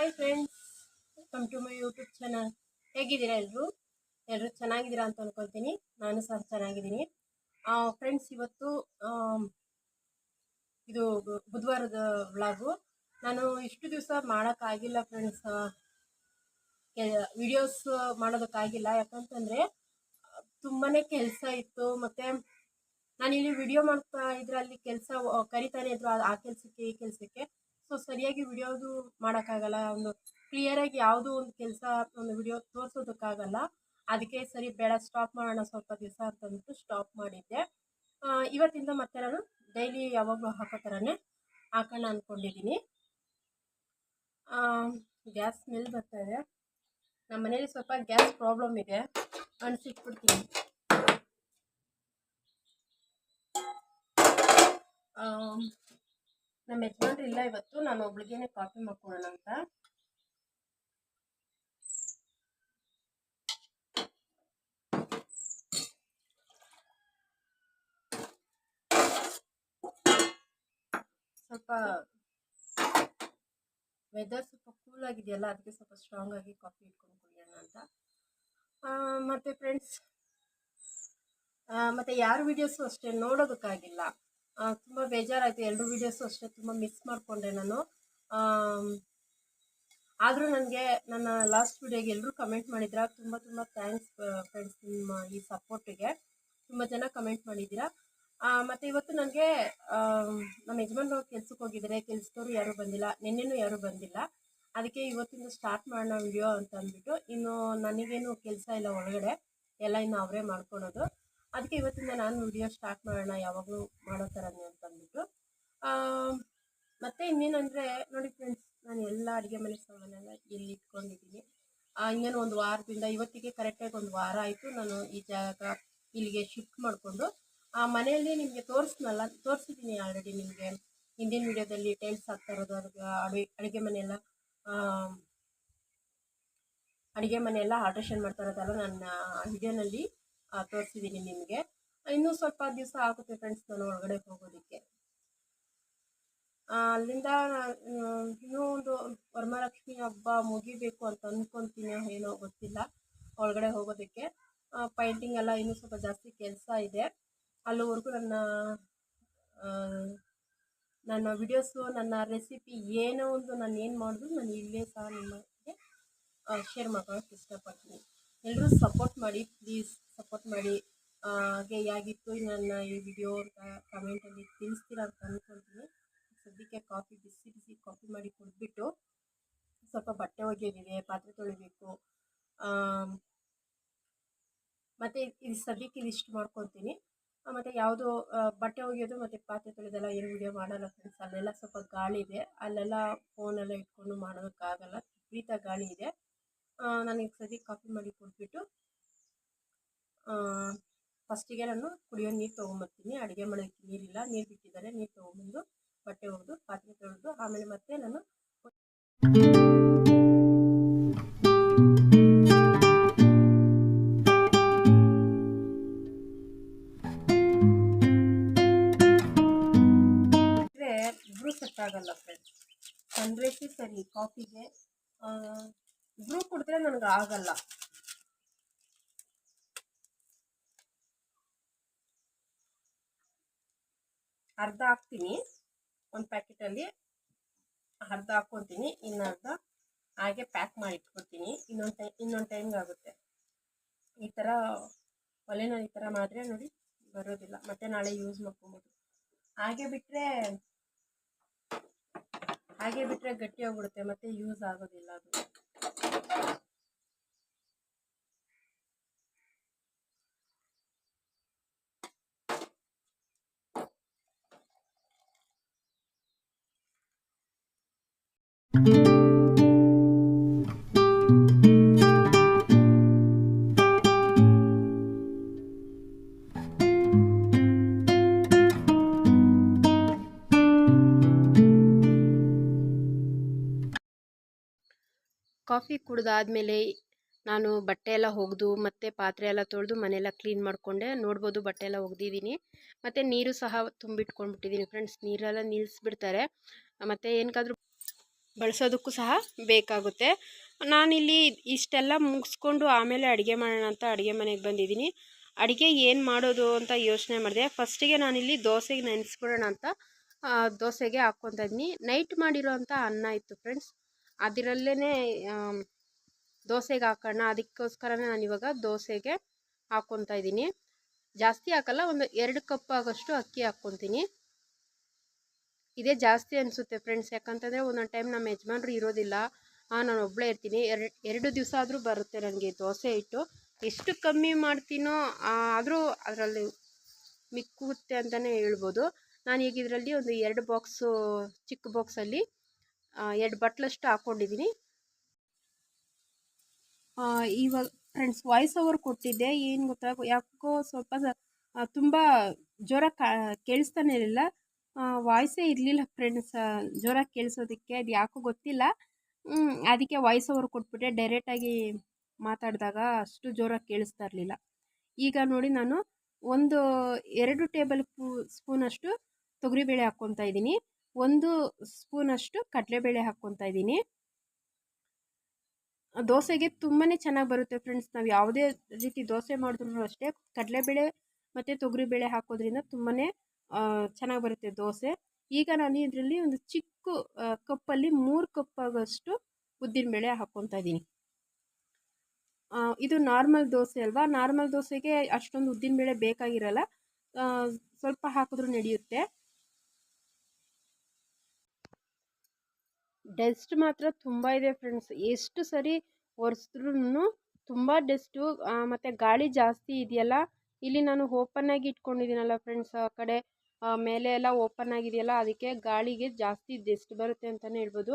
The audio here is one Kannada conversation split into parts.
Hi friends, welcome to my YouTube channel. ಹೇಗಿದ್ದೀರಾ ಎಲ್ಲರೂ ಚೆನ್ನಾಗಿದ್ದೀರಾ ಅಂತ ಅನ್ಕೊಳ್ತೀನಿ. ನಾನು ಸಹ ಚೆನ್ನಾಗಿದ್ದೀನಿ. ಫ್ರೆಂಡ್ಸ್, ಇವತ್ತು ಇದು ಬುಧವಾರದ ವ್ಲಾಗು. ನಾನು ಇಷ್ಟು ದಿವಸ ಮಾಡೋಕ್ಕಾಗಿಲ್ಲ ಫ್ರೆಂಡ್ಸ್, ವಿಡಿಯೋಸ್ ಮಾಡೋದಕ್ಕಾಗಿಲ್ಲ. ಯಾಕಂತಂದರೆ ತುಂಬಾ ಕೆಲಸ ಇತ್ತು. ಮತ್ತು ನಾನಿಲ್ಲಿ ವಿಡಿಯೋ ಮಾಡ್ತಾ ಇದ್ರೆ ಅಲ್ಲಿ ಕೆಲಸ ಕರಿತಾನೆ ಇದ್ರು, ಆ ಕೆಲಸಕ್ಕೆ ಈ ಕೆಲಸಕ್ಕೆ. ಸೊ ಸರಿಯಾಗಿ ವಿಡಿಯೋದು ಮಾಡೋಕ್ಕಾಗಲ್ಲ, ಒಂದು ಕ್ಲಿಯರಾಗಿ ಯಾವುದೋ ಒಂದು ಕೆಲಸ ಒಂದು ವಿಡಿಯೋ ತೋರಿಸೋದಕ್ಕಾಗಲ್ಲ. ಅದಕ್ಕೆ ಸರಿ ಬೇಡ, ಸ್ಟಾಪ್ ಮಾಡೋಣ ಸ್ವಲ್ಪ ದಿವಸ ಅಂತಂದ್ಬಿಟ್ಟು ಸ್ಟಾಪ್ ಮಾಡಿದ್ದೆ. ಇವತ್ತಿಂದ ಮತ್ತೆ ನಾನು ಡೈಲಿ ಯಾವಾಗಲೂ ಹಾಕೋ ಥರನೇ ಹಾಕೋಣ ಅಂದ್ಕೊಂಡಿದ್ದೀನಿ. ಗ್ಯಾಸ್ ಸ್ಮೆಲ್ ಬರ್ತಾ ಇದೆ. ನಮ್ಮ ಮನೇಲಿ ಸ್ವಲ್ಪ ಗ್ಯಾಸ್ ಪ್ರಾಬ್ಲಮ್ ಇದೆ, ಅನಿಸಿಟ್ಬಿಡ್ತೀನಿ. ನಮ್ಮ ಯಜಮಾನ್ರು ಇಲ್ಲ ಇವತ್ತು, ನಾನು ಒಬ್ಳಿಗೇನೆ ಕಾಫಿ ಮಾಡ್ಕೊಳ್ಳೋಣ ಅಂತ. ಸ್ವಲ್ಪ ವೆದರ್ ಸ್ವಲ್ಪ ಕೂಲ್ ಆಗಿದೆಯಲ್ಲ, ಅದಕ್ಕೆ ಸ್ವಲ್ಪ ಸ್ಟ್ರಾಂಗ್ ಆಗಿ ಕಾಫಿ ಇಟ್ಕೊಂಡು ಕುಡಿಯೋಣ ಅಂತ. ಮತ್ತು ಫ್ರೆಂಡ್ಸ್, ಮತ್ತು ಯಾರ ವೀಡಿಯೋಸು ಅಷ್ಟೇ ನೋಡೋದಕ್ಕಾಗಿಲ್ಲ. ತುಂಬ ಬೇಜಾರಾಯಿತು. ಎಲ್ಲರೂ ವೀಡಿಯೋಸು ಅಷ್ಟೇ ತುಂಬ ಮಿಸ್ ಮಾಡಿಕೊಂಡೆ ನಾನು. ಆದರೂ ನನಗೆ ನನ್ನ ಲಾಸ್ಟ್ ವೀಡಿಯೋಗೆ ಎಲ್ಲರೂ ಕಮೆಂಟ್ ಮಾಡಿದ್ದೀರಾ. ತುಂಬ ತುಂಬ ಥ್ಯಾಂಕ್ಸ್ ಫ್ರೆಂಡ್ಸ್, ನಿಮ್ಮ ಈ ಸಪೋರ್ಟಿಗೆ. ತುಂಬ ಜನ ಕಮೆಂಟ್ ಮಾಡಿದ್ದೀರಾ. ಮತ್ತು ಇವತ್ತು ನನಗೆ ನಮ್ಮ ಯಜಮಾನ್ರು ಕೆಲ್ಸಕ್ಕೆ ಹೋಗಿದ್ದಾರೆ, ಕೆಲಸದವರು ಯಾರೂ ಬಂದಿಲ್ಲ, ನಿನ್ನೆನೂ ಯಾರೂ ಬಂದಿಲ್ಲ. ಅದಕ್ಕೆ ಇವತ್ತಿಂದ ಸ್ಟಾರ್ಟ್ ಮಾಡೋಣ ವಿಡಿಯೋ ಅಂತ ಅಂದ್ಬಿಟ್ಟು. ಇನ್ನು ನನಗೇನು ಕೆಲಸ ಇಲ್ಲ ಒಳಗಡೆ, ಎಲ್ಲ ಇನ್ನು ಅವರೇ ಮಾಡ್ಕೊಳೋದು. ಅದಕ್ಕೆ ಇವತ್ತಿಂದ ನಾನು ವಿಡಿಯೋ ಸ್ಟಾರ್ಟ್ ಮಾಡೋಣ ಯಾವಾಗಲೂ ಮಾಡೋ ಥರನೇ ಅಂತ ಅಂದ್ಬಿಟ್ಟು. ಮತ್ತು ಇನ್ನೇನಂದರೆ ನೋಡಿ ಫ್ರೆಂಡ್ಸ್, ನಾನು ಎಲ್ಲ ಅಡುಗೆ ಮನೆ ಸಾಮಾನೆಲ್ಲ ಇಲ್ಲಿ ಇಟ್ಕೊಂಡಿದ್ದೀನಿ. ಇನ್ನೇನು ಒಂದು ವಾರದಿಂದ, ಇವತ್ತಿಗೆ ಕರೆಕ್ಟಾಗಿ ಒಂದು ವಾರ ಆಯಿತು ನಾನು ಈ ಜಾಗ ಇಲ್ಲಿಗೆ ಶಿಫ್ಟ್ ಮಾಡಿಕೊಂಡು. ಮನೆಯಲ್ಲಿ ನಿಮಗೆ ತೋರಿಸಿದ್ದೀನಿ ಆಲ್ರೆಡಿ ನಿಮಗೆ ಹಿಂದಿನ ವಿಡಿಯೋದಲ್ಲಿ ಟೈಲ್ಸ್ ಹಾಕ್ತಾ ಇರೋದು, ಅಡುಗೆ ಮನೆಯೆಲ್ಲ ಆಲ್ಟ್ರೇಷನ್ ಮಾಡ್ತಾ ಇರೋದಲ್ಲ ನನ್ನ ವಿಡಿಯೋನಲ್ಲಿ ತೋರಿಸಿದ್ದೀನಿ ನಿಮಗೆ. ಇನ್ನೂ ಸ್ವಲ್ಪ ದಿವಸ ಆಗುತ್ತೆ ಫ್ರೆಂಡ್ಸ್ ನಾನು ಒಳಗಡೆ ಹೋಗೋದಕ್ಕೆ. ಅಲ್ಲಿಂದ ಇನ್ನೂ ಒಂದು ವರಮಹಾಲಕ್ಷ್ಮಿ ಹಬ್ಬ ಮುಗಿಬೇಕು ಅಂತ ಅಂದ್ಕೊತೀನಿ, ಏನೋ ಗೊತ್ತಿಲ್ಲ ಒಳಗಡೆ ಹೋಗೋದಕ್ಕೆ. ಪೈಂಟಿಂಗ್ ಎಲ್ಲ ಇನ್ನೂ ಸ್ವಲ್ಪ ಜಾಸ್ತಿ ಕೆಲಸ ಇದೆ. ಅಲ್ಲಿವರೆಗೂ ನನ್ನ ವಿಡಿಯೋಸು, ನನ್ನ ರೆಸಿಪಿ ಏನೋ ಒಂದು ನಾನು ಏನು ಮಾಡಿದ್ರು ನಾನು ಇಲ್ಲೇ ಸಹ ನಿಮಗೆ ಶೇರ್ ಮಾಡ್ಕೊಳ್ಳೋಕ್ಕೆ ಇಷ್ಟಪಡ್ತೀನಿ. ಎಲ್ಲರೂ ಸಪೋರ್ಟ್ ಮಾಡಿ ಪ್ಲೀಸ್, ಸಪೋರ್ಟ್ ಮಾಡಿ. ಹಾಗೆ ಹೇಗಿತ್ತು ನನ್ನ ಈ ವಿಡಿಯೋ ಅಂತ ಕಮೆಂಟಲ್ಲಿ ತಿಳಿಸ್ತೀರಾ ಅಂತ ಅಂದ್ಕೊಳ್ತೀನಿ. ಸದ್ಯಕ್ಕೆ ಬಿಸಿ ಬಿಸಿ ಕಾಫಿ ಮಾಡಿ ಕುಡಿದ್ಬಿಟ್ಟು ಸ್ವಲ್ಪ ಬಟ್ಟೆ ಒಗೆಯೋದಿದೆ, ಪಾತ್ರೆ ತೊಳಿಬೇಕು. ಮತ್ತು ಇದು ಸದ್ಯಕ್ಕೆ ಇದಿಷ್ಟು ಮಾಡ್ಕೊತೀನಿ. ಮತ್ತು ಯಾವುದು ಬಟ್ಟೆ ಒಗೆಯೋದು ಮತ್ತು ಪಾತ್ರೆ ತೊಳೆದೆಲ್ಲ ಏನು ವಿಡಿಯೋ ಮಾಡಲ್ಲ ಫ್ರೆಂಡ್ಸ್. ಅಲ್ಲೆಲ್ಲ ಸ್ವಲ್ಪ ಗಾಳಿ ಇದೆ, ಅಲ್ಲೆಲ್ಲ ಫೋನೆಲ್ಲ ಇಟ್ಕೊಂಡು ಮಾಡೋದಕ್ಕಾಗಲ್ಲ, ವಿಪರೀತ ಗಾಳಿ ಇದೆ. ನನಗೆ ಸದ್ಯಕ್ಕೆ ಕಾಫಿ ಮಾಡಿ ಕುಡಿದ್ಬಿಟ್ಟು ಫಸ್ಟಿಗೆ ನಾನು ಕುಡಿಯೋ ನೀರು ತೊಗೊಂಬರ್ತೀನಿ. ಅಡುಗೆ ಮಾಡೋಕ್ಕೆ ನೀರಿಲ್ಲ, ನೀರು ಬಿಟ್ಟಿದ್ದಾರೆ, ನೀರು ತೊಗೊಂಬಂದು ಬಟ್ಟೆ ಒಗೆದು ಪಾತ್ರೆ ತೊಳೆದು ಆಮೇಲೆ ಮತ್ತೆ ನಾನು ಬ್ರೂ ಸೆಟ್ ಆಗಲ್ಲ ಫ್ರೆಂಡ್ಸ್. ಸನ್ರೈಸೇ ಸರಿ ಕಾಫಿಗೆ, ಬ್ರೂ ಕುಡಿದ್ರೆ ನನಗೆ ಆಗಲ್ಲ. ಅರ್ಧ ಹಾಕ್ತೀನಿ ಒಂದು ಪ್ಯಾಕೆಟಲ್ಲಿ, ಅರ್ಧ ಹಾಕ್ಕೊತೀನಿ, ಇನ್ನು ಅರ್ಧ ಹಾಗೆ ಪ್ಯಾಕ್ ಮಾಡಿ ಇಟ್ಕೊತೀನಿ. ಇನ್ನೊಂದು ಟೈಮ್ಗೆ ಆಗುತ್ತೆ. ಈ ಥರ ಒಲೆನಲ್ಲಿ ಈ ಥರ ಮಾಡಿದ್ರೆ ನೋಡಿ ಬರೋದಿಲ್ಲ, ಮತ್ತೆ ನಾಳೆ ಯೂಸ್ ಮಾಡ್ಕೊಬೋದು. ಹಾಗೆ ಬಿಟ್ಟರೆ ಗಟ್ಟಿ ಹೋಗ್ಬಿಡುತ್ತೆ, ಮತ್ತೆ ಯೂಸ್ ಆಗೋದಿಲ್ಲ ಅದು. ಕಾಫಿ ಕುಡಿದಾದ್ಮೇಲೆ ನಾನು ಬಟ್ಟೆ ಎಲ್ಲ ಒಗೆದು ಮತ್ತು ಪಾತ್ರೆ ಎಲ್ಲ ತೊಳೆದು ಮನೆಯೆಲ್ಲ ಕ್ಲೀನ್ ಮಾಡಿಕೊಂಡೆ. ನೋಡ್ಬೋದು ಬಟ್ಟೆ ಎಲ್ಲ ಒಗೆದಿದ್ದೀನಿ, ಮತ್ತು ನೀರು ಸಹ ತುಂಬಿಟ್ಕೊಂಡ್ಬಿಟ್ಟಿದ್ದೀನಿ ಫ್ರೆಂಡ್ಸ್. ನೀರೆಲ್ಲ ನಿಲ್ಲಿಸ್ಬಿಡ್ತಾರೆ, ಮತ್ತು ಏನಕ್ಕಾದ್ರೂ ಬಳಸೋದಕ್ಕೂ ಸಹ ಬೇಕಾಗುತ್ತೆ. ನಾನಿಲ್ಲಿ ಇಷ್ಟೆಲ್ಲ ಮುಗಿಸ್ಕೊಂಡು ಆಮೇಲೆ ಅಡುಗೆ ಮಾಡೋಣ ಅಂತ ಅಡುಗೆ ಮನೆಗೆ ಬಂದಿದ್ದೀನಿ. ಅಡುಗೆ ಏನು ಮಾಡೋದು ಅಂತ ಯೋಚನೆ ಮಾಡಿದೆ. ಫಸ್ಟಿಗೆ ನಾನಿಲ್ಲಿ ದೋಸೆಗೆ ನೆನೆಸ್ಬಿಡೋಣ ಅಂತ ದೋಸೆಗೆ ಹಾಕ್ಕೊತಾ ಇದ್ದೀನಿ. ನೈಟ್ ಮಾಡಿರೋ ಅಂಥ ಅನ್ನ ಇತ್ತು ಫ್ರೆಂಡ್ಸ್, ಅದರಲ್ಲೇ ದೋಸೆಗೆ ಹಾಕೋಣ, ಅದಕ್ಕೋಸ್ಕರನೇ ನಾನಿವಾಗ ದೋಸೆಗೆ ಹಾಕ್ಕೊತಾ ಇದ್ದೀನಿ. ಜಾಸ್ತಿ ಹಾಕಲ್ಲ, ಒಂದು 2 ಕಪ್ ಆಗೋಷ್ಟು ಅಕ್ಕಿ ಹಾಕ್ಕೊತೀನಿ. ಇದೇ ಜಾಸ್ತಿ ಅನಿಸುತ್ತೆ ಫ್ರೆಂಡ್ಸ್, ಯಾಕಂತಂದರೆ ಒಂದೊಂದು ಟೈಮ್ ನಮ್ಮ ಯಜಮಾನ್ರು ಇರೋದಿಲ್ಲ, ನಾನು ಒಬ್ಬಳೇ ಇರ್ತೀನಿ. ಎರಡು ದಿವಸ ಆದರೂ ಬರುತ್ತೆ ನನಗೆ ದೋಸೆ ಹಿಟ್ಟು. ಎಷ್ಟು ಕಮ್ಮಿ ಮಾಡ್ತೀನೋ ಆದರೂ ಅದರಲ್ಲಿ ಮಿಕ್ಕುತ್ತೆ ಅಂತಲೇ ಹೇಳ್ಬೋದು. ನಾನು ಈಗ ಇದರಲ್ಲಿ ಒಂದು 2 ಬಾಕ್ಸು, ಚಿಕ್ಕ ಬಾಕ್ಸಲ್ಲಿ 2 ಬಟ್ಲಷ್ಟು ಹಾಕ್ಕೊಂಡಿದ್ದೀನಿ. ಇವಾಗ ಫ್ರೆಂಡ್ಸ್ ವಾಯ್ಸ್ ಓವರ್ ಕೊಟ್ಟಿದ್ದೆ, ಏನು ಗೊತ್ತಾ, ಯಾಕೋ ಸ್ವಲ್ಪ ತುಂಬ ಜೋರಾಗಿ ಕೇಳಿಸ್ತಾನೆ ಇರಲಿಲ್ಲ, ವಾಯ್ಸೇ ಇರಲಿಲ್ಲ ಫ್ರೆಂಡ್ಸ್ ಜೋರಾಗಿ ಕೇಳಿಸೋದಕ್ಕೆ. ಅದು ಯಾಕೋ ಗೊತ್ತಿಲ್ಲ, ಅದಕ್ಕೆ ವಾಯ್ಸ್ ಓವರ್ ಕೊಟ್ಬಿಟ್ಟೆ. ಡೈರೆಕ್ಟಾಗಿ ಮಾತಾಡಿದಾಗ ಅಷ್ಟು ಜೋರಾಗಿ ಕೇಳಿಸ್ತಾ ಇರಲಿಲ್ಲ. ಈಗ ನೋಡಿ, ನಾನು 2 ಟೇಬಲ್ ಸ್ಪೂನಷ್ಟು ತೊಗರಿಬೇಳೆ ಹಾಕ್ಕೊತಾ ಇದ್ದೀನಿ, 1 ಸ್ಪೂನಷ್ಟು ಕಡಲೆಬೇಳೆ ಹಾಕ್ಕೊತಾ ಇದ್ದೀನಿ. ದೋಸೆಗೆ ತುಂಬಾ ಚೆನ್ನಾಗಿ ಬರುತ್ತೆ ಫ್ರೆಂಡ್ಸ್. ನಾವು ಯಾವುದೇ ರೀತಿ ದೋಸೆ ಮಾಡಿದ್ರೂ ಅಷ್ಟೇ ಕಡಲೆಬೇಳೆ ಮತ್ತು ತೊಗರಿಬೇಳೆ ಹಾಕೋದ್ರಿಂದ ತುಂಬಾ ಚೆನ್ನಾಗಿ ಬರುತ್ತೆ ದೋಸೆ. ಈಗ ನಾನು ಇದರಲ್ಲಿ ಒಂದು ಚಿಕ್ಕ ಕಪ್ಪಲ್ಲಿ 3 ಕಪ್ ಆಗೋಷ್ಟು ಉದ್ದಿನಬೇಳೆ ಹಾಕ್ಕೊತಾ ಇದ್ದೀನಿ. ಇದು ನಾರ್ಮಲ್ ದೋಸೆ ಅಲ್ವಾ, ನಾರ್ಮಲ್ ದೋಸೆಗೆ ಅಷ್ಟೊಂದು ಉದ್ದಿನಬೇಳೆ ಬೇಕಾಗಿರಲ್ಲ, ಸ್ವಲ್ಪ ಹಾಕಿದ್ರೂ ನಡೆಯುತ್ತೆ. ಡಸ್ಟ್ ಮಾತ್ರ ತುಂಬ ಇದೆ ಫ್ರೆಂಡ್ಸ್, ಎಷ್ಟು ಸರಿ ಒರೆಸಿದ್ರೂ ತುಂಬ ಡಸ್ಟು. ಮತ್ತು ಗಾಳಿ ಜಾಸ್ತಿ ಇದೆಯಲ್ಲ, ಇಲ್ಲಿ ನಾನು ಓಪನ್ನಾಗಿ ಇಟ್ಕೊಂಡಿದ್ದೀನಲ್ಲ ಫ್ರೆಂಡ್ಸ್, ಆ ಕಡೆ ಮೇಲೆ ಎಲ್ಲ ಓಪನ್ ಆಗಿದೆಯಲ್ಲ, ಅದಕ್ಕೆ ಗಾಳಿಗೆ ಜಾಸ್ತಿ ಡಸ್ಟ್ ಬರುತ್ತೆ ಅಂತಲೇ ಹೇಳ್ಬೋದು.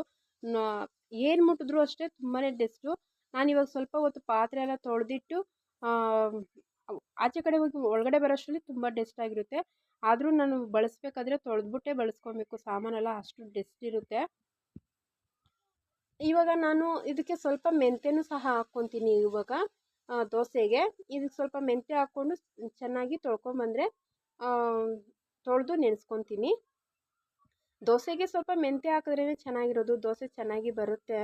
ಏನು ಮುಟ್ಟಿದ್ರೂ ಅಷ್ಟೇ ತುಂಬಾ ಡಸ್ಟು. ನಾನಿವಾಗ ಸ್ವಲ್ಪ ಹೊತ್ತು ಪಾತ್ರೆ ಎಲ್ಲ ತೊಳೆದಿಟ್ಟು ಆಚೆ ಕಡೆ ಹೋಗಿ ಒಳಗಡೆ ಬರೋಷ್ಟರಲ್ಲಿ ತುಂಬ ಡಸ್ಟ್ ಆಗಿರುತ್ತೆ. ಆದರೂ ನಾನು ಬಳಸಬೇಕಾದ್ರೆ ತೊಳೆದ್ಬಿಟ್ಟೆ ಬಳಸ್ಕೊಬೇಕು, ಸಾಮಾನೆಲ್ಲ ಅಷ್ಟು ಡಸ್ಟ್ ಇರುತ್ತೆ. ಇವಾಗ ನಾನು ಇದಕ್ಕೆ ಸ್ವಲ್ಪ ಮೆಂತ್ಯನೂ ಸಹ ಹಾಕ್ಕೊತೀನಿ. ಇವಾಗ ದೋಸೆಗೆ ಇದಕ್ಕೆ ಸ್ವಲ್ಪ ಮೆಂತ್ಯ ಹಾಕ್ಕೊಂಡು ಚೆನ್ನಾಗಿ ತೊಳ್ಕೊಂಬಂದರೆ ತೊಳೆದು ನೆನೆಸ್ಕೊತೀನಿ. ದೋಸೆಗೆ ಸ್ವಲ್ಪ ಮೆಂತ್ಯ ಹಾಕಿದ್ರೇ ಚೆನ್ನಾಗಿರೋದು, ದೋಸೆ ಚೆನ್ನಾಗಿ ಬರುತ್ತೆ.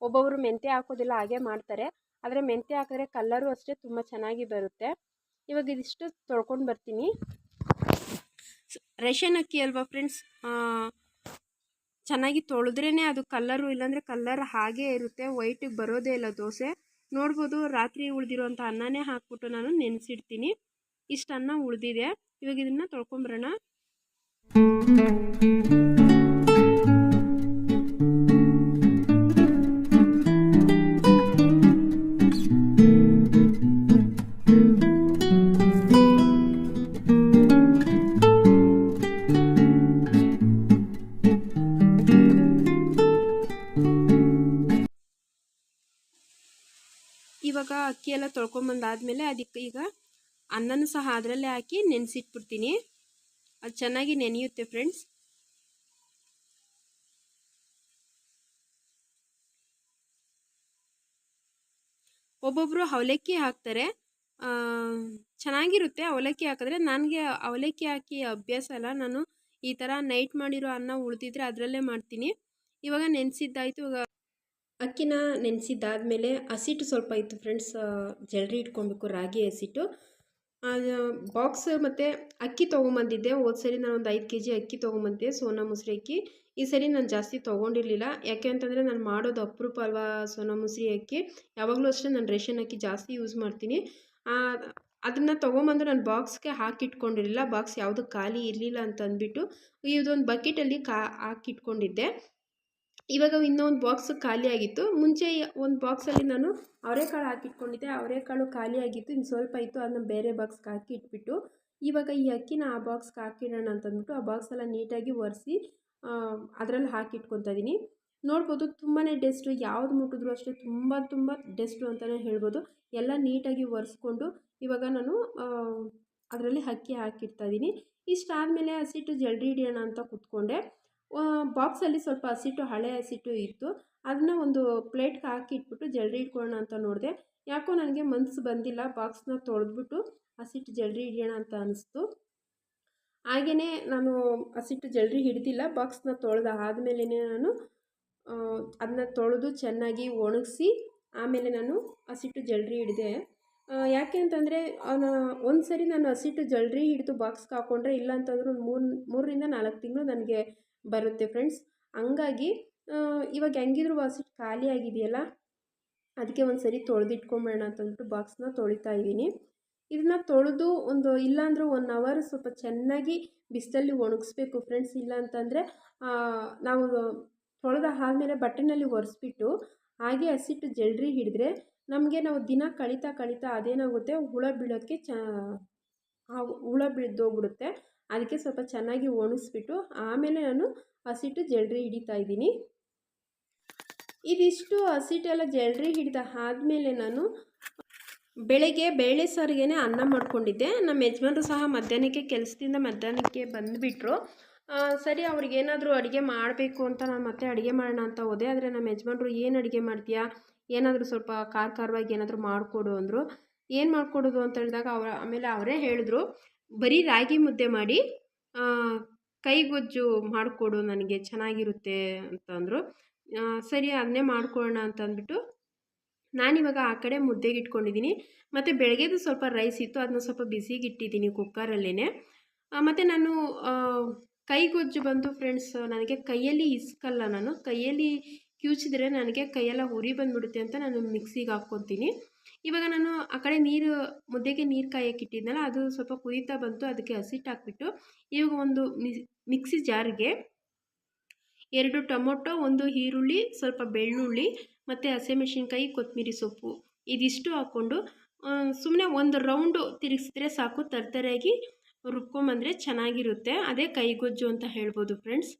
ಒಬ್ಬೊಬ್ಬರು ಮೆಂತ್ಯ ಹಾಕೋದಿಲ್ಲ, ಹಾಗೆ ಮಾಡ್ತಾರೆ. ಆದರೆ ಮೆಂತ್ಯ ಹಾಕಿದ್ರೆ ಕಲ್ಲರು ಅಷ್ಟೇ ತುಂಬ ಚೆನ್ನಾಗಿ ಬರುತ್ತೆ. ಇವಾಗ ಇದಿಷ್ಟು ತೊಳ್ಕೊಂಡು ಬರ್ತೀನಿ. ರೇಷನ್ ಅಕ್ಕಿ ಅಲ್ವಾ ಫ್ರೆಂಡ್ಸ್, ಚೆನ್ನಾಗಿ ತೊಳೆದ್ರೇ ಅದು ಕಲ್ಲರು, ಇಲ್ಲಾಂದರೆ ಕಲ್ಲರ್ ಹಾಗೇ ಇರುತ್ತೆ, ವೈಟಿಗೆ ಬರೋದೇ ಇಲ್ಲ ದೋಸೆ. ನೋಡ್ಬೋದು, ರಾತ್ರಿ ಉಳಿದಿರೋಂಥ ಅನ್ನನೇ ಹಾಕ್ಬಿಟ್ಟು ನಾನು ನೆನೆಸಿಡ್ತೀನಿ. ಇಷ್ಟು ಅನ್ನ ಉಳಿದಿದೆ, ಇವಾಗ ಇದನ್ನು ತೊಳ್ಕೊಂಬರೋಣ. ಇವಾಗ ಅಕ್ಕಿ ಎಲ್ಲ ತೊಳ್ಕೊಂಬಂದಾದಮೇಲೆ ಅದಕ್ಕೆ ಈಗ ಅನ್ನನೂ ಸಹ ಅದರಲ್ಲೇ ಹಾಕಿ ನೆನೆಸಿಟ್ಬಿಡ್ತೀನಿ. ಅದು ಚೆನ್ನಾಗಿ ನೆನೆಯುತ್ತೆ ಫ್ರೆಂಡ್ಸ್. ಒಬ್ಬೊಬ್ಬರು ಅವಲಕ್ಕಿ ಹಾಕ್ತಾರೆ, ಚೆನ್ನಾಗಿರುತ್ತೆ ಅವಲಕ್ಕಿ ಹಾಕಿದ್ರೆ. ನನಗೆ ಅವಲಕ್ಕಿ ಹಾಕಿ ಅಭ್ಯಾಸ ಅಲ್ಲ, ನಾನು ಈ ಥರ ನೈಟ್ ಮಾಡಿರೋ ಅನ್ನ ಉಳಿದಿದ್ರೆ ಅದರಲ್ಲೇ ಮಾಡ್ತೀನಿ. ಇವಾಗ ನೆನೆಸಿದ್ದಾಯಿತು. ಇವಾಗ ಅಕ್ಕಿನ ನೆನೆಸಿದ್ದಾದಮೇಲೆ ಹಸಿಟ್ಟು ಸ್ವಲ್ಪ ಇತ್ತು ಫ್ರೆಂಡ್ಸ್, ಜಲ್ರಿ ಇಟ್ಕೊಬೇಕು, ರಾಗಿ ಹಸಿಟ್ಟು. ಬಾಕ್ಸ್ ಮತ್ತು ಅಕ್ಕಿ ತೊಗೊಂಬಂದಿದ್ದೆ. ಹೋದ ಸರಿ ನಾನು ಒಂದು 5 kg ಅಕ್ಕಿ ತೊಗೊಂಬಂದಿದ್ದೆ, ಸೋನಾ ಮಸೂರಿ ಅಕ್ಕಿ. ಈ ಸರಿ ನಾನು ಜಾಸ್ತಿ ತೊಗೊಂಡಿರಲಿಲ್ಲ, ಯಾಕೆ ಅಂತಂದರೆ ನಾನು ಮಾಡೋದು ಅಪರೂಪ ಅಲ್ವಾ ಸೋನಾ ಮಸೂರಿ ಅಕ್ಕಿ. ಯಾವಾಗಲೂ ಅಷ್ಟೇ ನಾನು ರೇಷನ್ ಅಕ್ಕಿ ಜಾಸ್ತಿ ಯೂಸ್ ಮಾಡ್ತೀನಿ. ಅದನ್ನು ತೊಗೊಂಬಂದು ನಾನು ಬಾಕ್ಸ್ಗೆ ಹಾಕಿಟ್ಕೊಂಡಿರಲಿಲ್ಲ, ಬಾಕ್ಸ್ ಯಾವುದು ಖಾಲಿ ಇರಲಿಲ್ಲ ಅಂತ ಅಂದ್ಬಿಟ್ಟು ಇದೊಂದು ಬಕೆಟಲ್ಲಿ ಹಾಕಿಟ್ಕೊಂಡಿದ್ದೆ. ಇವಾಗ ಇನ್ನೊಂದು ಬಾಕ್ಸ್ ಖಾಲಿಯಾಗಿತ್ತು. ಮುಂಚೆ ಒಂದು ಬಾಕ್ಸಲ್ಲಿ ನಾನು ಅವರೆಕಾಳು ಹಾಕಿಟ್ಕೊಂಡಿದ್ದೆ, ಅವರೆಕಾಳು ಖಾಲಿಯಾಗಿತ್ತು, ಇನ್ನು ಸ್ವಲ್ಪ ಇತ್ತು, ಅದನ್ನ ಬೇರೆ ಬಾಕ್ಸ್ಗೆ ಹಾಕಿ ಇಟ್ಬಿಟ್ಟು ಇವಾಗ ಈ ಅಕ್ಕಿನ ಆ ಬಾಕ್ಸ್ಗೆ ಹಾಕಿಡೋಣ ಅಂತಂದ್ಬಿಟ್ಟು ಆ ಬಾಕ್ಸೆಲ್ಲ ನೀಟಾಗಿ ಒರೆಸಿ ಅದರಲ್ಲಿ ಹಾಕಿಟ್ಕೊತಾ ಇದ್ದೀನಿ. ನೋಡ್ಬೋದು ತುಂಬಾ ಡಸ್ಟು, ಯಾವುದು ಮುಟ್ಟಿದ್ರು ಅಷ್ಟೇ ತುಂಬ ಡಸ್ಟು ಅಂತಲೇ ಹೇಳ್ಬೋದು. ಎಲ್ಲ ನೀಟಾಗಿ ಒರೆಸ್ಕೊಂಡು ಇವಾಗ ನಾನು ಅದರಲ್ಲಿ ಅಕ್ಕಿ ಹಾಕಿಡ್ತಾ ಇದ್ದೀನಿ. ಇಷ್ಟಾದಮೇಲೆ ಹಸಿಟ್ಟು ಜಲ್ದಿ ಹಿಡಿಯೋಣ ಅಂತ ಕೂತ್ಕೊಂಡೆ. ಬಾಕ್ಸಲ್ಲಿ ಸ್ವಲ್ಪ ಹಸಿಟ್ಟು, ಹಳೆ ಹಸಿಟ್ಟು ಇತ್ತು, ಅದನ್ನ ಒಂದು ಪ್ಲೇಟ್ಗೆ ಹಾಕಿ ಇಟ್ಬಿಟ್ಟು ಜಲ್ದಿ ಇಟ್ಕೊಳ್ಳೋಣ ಅಂತ ನೋಡಿದೆ. ಯಾಕೋ ನನಗೆ ಮನಸ್ಸು ಬಂದಿಲ್ಲ, ಬಾಕ್ಸ್ನ ತೊಳೆದ್ಬಿಟ್ಟು ಹಸಿಟ್ಟು ಜಲ್ದಿ ಹಿಡಿಯೋಣ ಅಂತ ಅನಿಸ್ತು. ಹಾಗೆಯೇ ನಾನು ಹಸಿಟ್ಟು ಜಲ್ದಿ ಹಿಡಿದಿಲ್ಲ, ಬಾಕ್ಸ್ನ ತೊಳೆದ ಆದಮೇಲೆ ನಾನು ಅದನ್ನ ತೊಳೆದು ಚೆನ್ನಾಗಿ ಒಣಗಿಸಿ ಆಮೇಲೆ ನಾನು ಹಸಿಟ್ಟು ಜಲ್ರಿ ಹಿಡಿದೆ. ಯಾಕೆ ಅಂತಂದರೆ ಒಂದು ಸರಿ ನಾನು ಹಸಿಟ್ಟು ಜಲ್ರಿ ಹಿಡಿದು ಬಾಕ್ಸ್ಗೆ ಹಾಕ್ಕೊಂಡ್ರೆ ಇಲ್ಲ ಅಂತಂದ್ರೆ ಒಂದು 3ರಿಂದ 4 ತಿಂಗಳು ನನಗೆ ಬರುತ್ತೆ ಫ್ರೆಂಡ್ಸ್. ಹಂಗಾಗಿ ಇವಾಗ ಹೆಂಗಿದ್ರು ಹಸಿಟ್ಟು ಖಾಲಿ ಆಗಿದೆಯಲ್ಲ, ಅದಕ್ಕೆ ಒಂದು ಸರಿ ತೊಳೆದಿಟ್ಕೊಂಬೇಡ ಅಂತಂದ್ಬಿಟ್ಟು ಬಾಕ್ಸ್ನ ತೊಳಿತಾ ಇದ್ದೀನಿ. ಇದನ್ನು ತೊಳೆದು ಒಂದು ಇಲ್ಲಾಂದ್ರೆ 1 ಅವರ್ ಸ್ವಲ್ಪ ಚೆನ್ನಾಗಿ ಬಿಸಿಲಲ್ಲಿ ಒಣಗಿಸ್ಬೇಕು ಫ್ರೆಂಡ್ಸ್. ಇಲ್ಲ ಅಂತಂದರೆ ನಾವು ತೊಳೆದ ಆದಮೇಲೆ ಬಟ್ಟೆನಲ್ಲಿ ಒರೆಸ್ಬಿಟ್ಟು ಹಾಗೆ ಹಸಿಟ್ಟು ಜಲ್ರಿ ಹಿಡಿದ್ರೆ ನಮಗೆ ನಾವು ದಿನ ಕಳೀತಾ ಅದೇನಾಗುತ್ತೆ ಹುಳ ಬೀಳೋಕ್ಕೆ ಹುಳ ಬಿದ್ದೋಗ್ಬಿಡುತ್ತೆ. ಅದಕ್ಕೆ ಸ್ವಲ್ಪ ಚೆನ್ನಾಗಿ ಒಣಗಿಸ್ಬಿಟ್ಟು ಆಮೇಲೆ ನಾನು ಹಸಿಟ್ಟು ಜಲ್ರಿ ಹಿಡಿತಾ ಇದ್ದೀನಿ. ಇದಿಷ್ಟು ಹಸಿಟ್ಟೆಲ್ಲ ಜಲ್ರಿ ಹಿಡಿದ ಆದಮೇಲೆ ನಾನು ಬೆಳಗ್ಗೆ ಬೇಳೆ ಸಾರಿಗೆ ಅನ್ನ ಮಾಡ್ಕೊಂಡಿದ್ದೆ. ನಮ್ಮ ಯಜಮಾನರು ಸಹ ಕೆಲಸದಿಂದ ಮಧ್ಯಾಹ್ನಕ್ಕೆ ಬಂದುಬಿಟ್ರು. ಸರಿ ಅವ್ರಿಗೇನಾದರೂ ಅಡುಗೆ ಮಾಡಬೇಕು ಅಂತ ನಾನು ಮತ್ತೆ ಅಡುಗೆ ಮಾಡೋಣ ಅಂತ ಹೋದೆ. ಆದರೆ ನಮ್ಮ ಯಜಮಾನರು ಏನು ಅಡುಗೆ ಮಾಡ್ತೀಯಾ, ಏನಾದರೂ ಸ್ವಲ್ಪ ಖಾರವಾಗಿ ಏನಾದರೂ ಮಾಡಿಕೊಡು ಅಂದರು. ಏನು ಮಾಡಿಕೊಡೋದು ಅಂತ ಹೇಳಿದಾಗ ಆಮೇಲೆ ಅವರೇ ಹೇಳಿದ್ರು, ಬರೀ ರಾಗಿ ಮುದ್ದೆ ಮಾಡಿ ಕೈಗೊಜ್ಜು ಮಾಡಿಕೊಡು ನನಗೆ ಚೆನ್ನಾಗಿರುತ್ತೆ ಅಂತಂದರು. ಸರಿ ಅದನ್ನೇ ಮಾಡ್ಕೊಳ್ಳೋಣ ಅಂತ ಅಂದ್ಬಿಟ್ಟು ನಾನಿವಾಗ ಆ ಕಡೆ ಮುದ್ದೆಗೆ ಇಟ್ಕೊಂಡಿದ್ದೀನಿ. ಮತ್ತು ಬೆಳಗ್ಗೆದು ಸ್ವಲ್ಪ ರೈಸ್ ಇತ್ತು, ಅದನ್ನ ಸ್ವಲ್ಪ ಬಿಸಿಗೆ ಇಟ್ಟಿದ್ದೀನಿ ಕುಕ್ಕರಲ್ಲೇ. ಮತ್ತು ನಾನು ಕೈಗೊಜ್ಜು ಬಂದು ಫ್ರೆಂಡ್ಸ್ ನನಗೆ ಕೈಯಲ್ಲಿ ಇಸ್ಕಲ್ಲ, ನಾನು ಕೈಯಲ್ಲಿ ಕಿವುಚಿದ್ರೆ ನನಗೆ ಕೈಯೆಲ್ಲ ಉರಿ ಬಂದುಬಿಡುತ್ತೆ ಅಂತ ನಾನು ಮಿಕ್ಸಿಗೆ ಹಾಕ್ಕೊತೀನಿ. ಇವಾಗ ನಾನು ಆ ಕಡೆ ಮುದ್ದೆಗೆ ನೀರು ಕಾಯಕ್ಕೆ ಇಟ್ಟಿದ್ನಲ್ಲ, ಅದು ಸ್ವಲ್ಪ ಕುದೀತಾ ಬಂತು. ಅದಕ್ಕೆ ಹಸಿಟ್ಟು ಹಾಕ್ಬಿಟ್ಟು ಇವಾಗ ಒಂದು ಮಿಕ್ಸಿ ಜಾರ್ಗೆ 2 ಟೊಮೊಟೊ, 1 ಈರುಳ್ಳಿ, ಸ್ವಲ್ಪ ಬೆಳ್ಳುಳ್ಳಿ ಮತ್ತು ಹಸಿಮೆಣಸಿನ್ಕಾಯಿ, ಕೊತ್ತಂಬರಿ ಸೊಪ್ಪು ಇದಿಷ್ಟು ಹಾಕ್ಕೊಂಡು ಸುಮ್ಮನೆ ಒಂದು ರೌಂಡು ತಿರುಗಿಸಿದ್ರೆ ಸಾಕು, ತರ್ತರೆಯಾಗಿ ರುಬ್ಕೊಂಬಂದರೆ ಚೆನ್ನಾಗಿರುತ್ತೆ. ಅದೇ ಕೈಗೊಜ್ಜು ಅಂತ ಹೇಳ್ಬೋದು ಫ್ರೆಂಡ್ಸ್.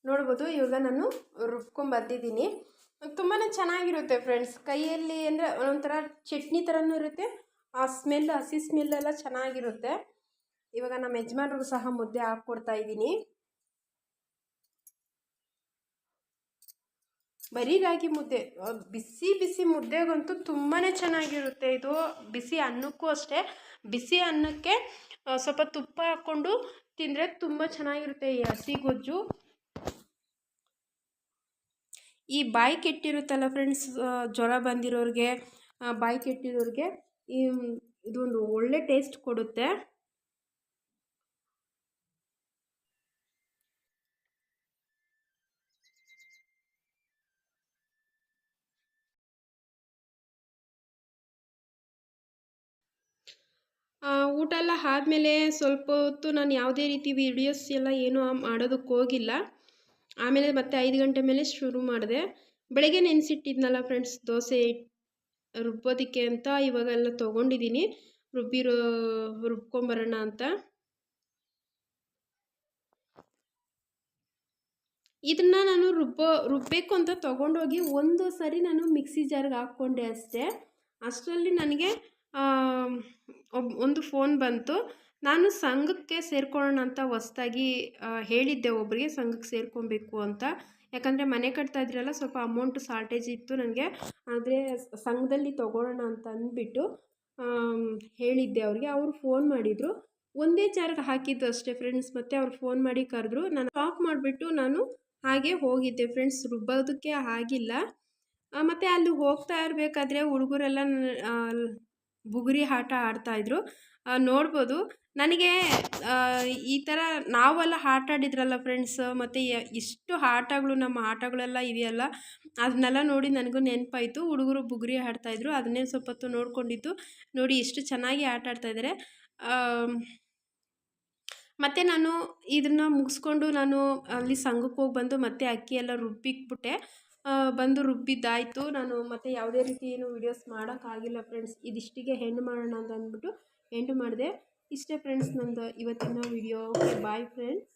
ನೋಡ್ಬೋದು ಇವಾಗ ನಾನು ರುಬ್ಕೊಂಬಂದಿದ್ದೀನಿ. ತುಂಬಾ ಚೆನ್ನಾಗಿರುತ್ತೆ ಫ್ರೆಂಡ್ಸ್. ಕೈಯಲ್ಲಿ ಅಂದರೆ ಒಂಥರ ಚಟ್ನಿ ಥರನೂ ಇರುತ್ತೆ, ಆ ಸ್ಮೆಲ್, ಹಸಿ ಸ್ಮೆಲ್ಲೆಲ್ಲ ಚೆನ್ನಾಗಿರುತ್ತೆ. ಇವಾಗ ನಮ್ಮ ಯಜಮಾನ್ರಿಗೂ ಸಹ ಮುದ್ದೆ ಹಾಕ್ಕೊಡ್ತಾ ಇದ್ದೀನಿ. ಬರೀ ರಾಗಿ ಮುದ್ದೆ, ಬಿಸಿ ಬಿಸಿ ಮುದ್ದೆಗಂತೂ ತುಂಬಾ ಚೆನ್ನಾಗಿರುತ್ತೆ. ಇದು ಬಿಸಿ ಅನ್ನಕ್ಕೂ ಅಷ್ಟೇ, ಬಿಸಿ ಅನ್ನಕ್ಕೆ ಸ್ವಲ್ಪ ತುಪ್ಪ ಹಾಕ್ಕೊಂಡು ತಿಂದರೆ ತುಂಬ ಚೆನ್ನಾಗಿರುತ್ತೆ ಈ ಹಸಿ ಗೊಜ್ಜು. ಈ ಬಾಯಿ ಕೆಟ್ಟಿರುತ್ತಲ್ಲ ಫ್ರೆಂಡ್ಸ್, ಜ್ವರ ಬಂದಿರೋರಿಗೆ, ಬಾಯಿ ಕೆಟ್ಟಿರೋರಿಗೆ ಇದೊಂದು ಒಳ್ಳೆ ಟೇಸ್ಟ್ ಕೊಡುತ್ತೆ. ಊಟ ಎಲ್ಲ ಆದಮೇಲೆ ಸ್ವಲ್ಪ ಹೊತ್ತು ನಾನು ಯಾವುದೇ ರೀತಿ ವೀಡಿಯೋಸ್ ಎಲ್ಲ ಏನೂ ಮಾಡೋದಕ್ಕೆ ಹೋಗಿಲ್ಲ. ಆಮೇಲೆ ಮತ್ತೆ 5 ಗಂಟೆ ಮೇಲೆ ಶುರು ಮಾಡಿದೆ. ಬೆಳಗ್ಗೆ ನೆನೆಸಿಟ್ಟಿದ್ನಲ್ಲ ಫ್ರೆಂಡ್ಸ್ ದೋಸೆ ರುಬ್ಬೋದಕ್ಕೆ ಅಂತ ಇವಾಗೆಲ್ಲ ತೊಗೊಂಡಿದ್ದೀನಿ, ರುಬ್ಕೊಂಬರೋಣ ಅಂತ. ಇದನ್ನು ನಾನು ರುಬ್ಬಬೇಕು ಅಂತ ತೊಗೊಂಡೋಗಿ ಒಂದು ಸರಿ ನಾನು ಮಿಕ್ಸಿ ಜಾರ್ಗೆ ಹಾಕ್ಕೊಂಡೆ ಅಷ್ಟೇ. ಅಷ್ಟರಲ್ಲಿ ನನಗೆ ಒಂದು ಫೋನ್ ಬಂತು. ನಾನು ಸಂಘಕ್ಕೆ ಸೇರ್ಕೊಳ್ಳೋಣ ಅಂತ ಹೊಸ್ದಾಗಿ ಹೇಳಿದ್ದೆ ಒಬ್ಬರಿಗೆ ಸಂಘಕ್ಕೆ ಸೇರ್ಕೊಬೇಕು ಅಂತ. ಯಾಕಂದರೆ ಮನೆ ಕಟ್ತಾ ಇದ್ರಲ್ಲ, ಸ್ವಲ್ಪ ಅಮೌಂಟ್ ಶಾರ್ಟೇಜ್ ಇತ್ತು ನನಗೆ. ಆದರೆ ಸಂಘದಲ್ಲಿ ತೊಗೊಳ್ಳೋಣ ಅಂತ ಅಂದ್ಬಿಟ್ಟು ಹೇಳಿದ್ದೆ ಅವ್ರಿಗೆ. ಅವರು ಫೋನ್ ಮಾಡಿದರು. ಒಂದೇ ಜಾರ್ಗೆ ಹಾಕಿದ್ದು ಅಷ್ಟೇ ಫ್ರೆಂಡ್ಸ್. ಮತ್ತು ಅವ್ರು ಫೋನ್ ಮಾಡಿ ಕರೆದ್ರು. ನಾನು ಆಫ್ ಮಾಡಿಬಿಟ್ಟು ನಾನು ಹಾಗೆ ಹೋಗಿದ್ದೆ ಫ್ರೆಂಡ್ಸ್. ರುಬ್ಬೋದಕ್ಕೆ ಆಗಿಲ್ಲ. ಮತ್ತು ಅಲ್ಲಿ ಹೋಗ್ತಾ ಇರಬೇಕಾದ್ರೆ ಹುಡುಗರೆಲ್ಲ ಬುಗುರಿ ಆಟ ಆಡ್ತಾಯಿದ್ರು, ನೋಡ್ಬೋದು. ನನಗೆ ಈ ಥರ ನಾವೆಲ್ಲ ಆಟ ಆಡಿದ್ರಲ್ಲ ಫ್ರೆಂಡ್ಸ್, ಮತ್ತು ಇಷ್ಟು ಆಟಗಳು, ನಮ್ಮ ಆಟಗಳೆಲ್ಲ ಇದೆಯಲ್ಲ, ಅದನ್ನೆಲ್ಲ ನೋಡಿ ನನಗೂ ನೆನಪಾಯಿತು. ಹುಡುಗರು ಬುಗುರಿ ಆಡ್ತಾಯಿದ್ರು, ಅದನ್ನೇ ಸ್ವಲ್ಪ ಹೊತ್ತು ನೋಡ್ಕೊಂಡಿದ್ದು. ನೋಡಿ ಎಷ್ಟು ಚೆನ್ನಾಗಿ ಆಟ ಆಡ್ತಾಯಿದ್ದಾರೆ. ಮತ್ತು ನಾನು ಇದನ್ನು ಮುಗಿಸ್ಕೊಂಡು ನಾನು ಅಲ್ಲಿ ಸಂಘಕ್ಕೆ ಹೋಗಿ ಬಂದು ಮತ್ತೆ ಅಕ್ಕಿ ಎಲ್ಲ ರುಬ್ಬಿಕ್ಬಿಟ್ಟೆ. ಬಂದು ರುಬ್ಬಿದ್ದಾಯಿತು. ನಾನು ಮತ್ತೆ ಯಾವುದೇ ರೀತಿ ಏನು ವೀಡಿಯೋಸ್ ಮಾಡೋಕ್ಕಾಗಿಲ್ಲ ಫ್ರೆಂಡ್ಸ್. ಇದಿಷ್ಟಿಗೆ ಎಂಡ್ ಮಾಡೋಣ ಅಂತ ಅಂದ್ಬಿಟ್ಟು ಎಂಡ್ ಮಾಡಿದೆ. ಇಷ್ಟೇ ಫ್ರೆಂಡ್ಸ್ ನಂದು ಇವತ್ತಿನ ವೀಡಿಯೋ. Okay, bye friends.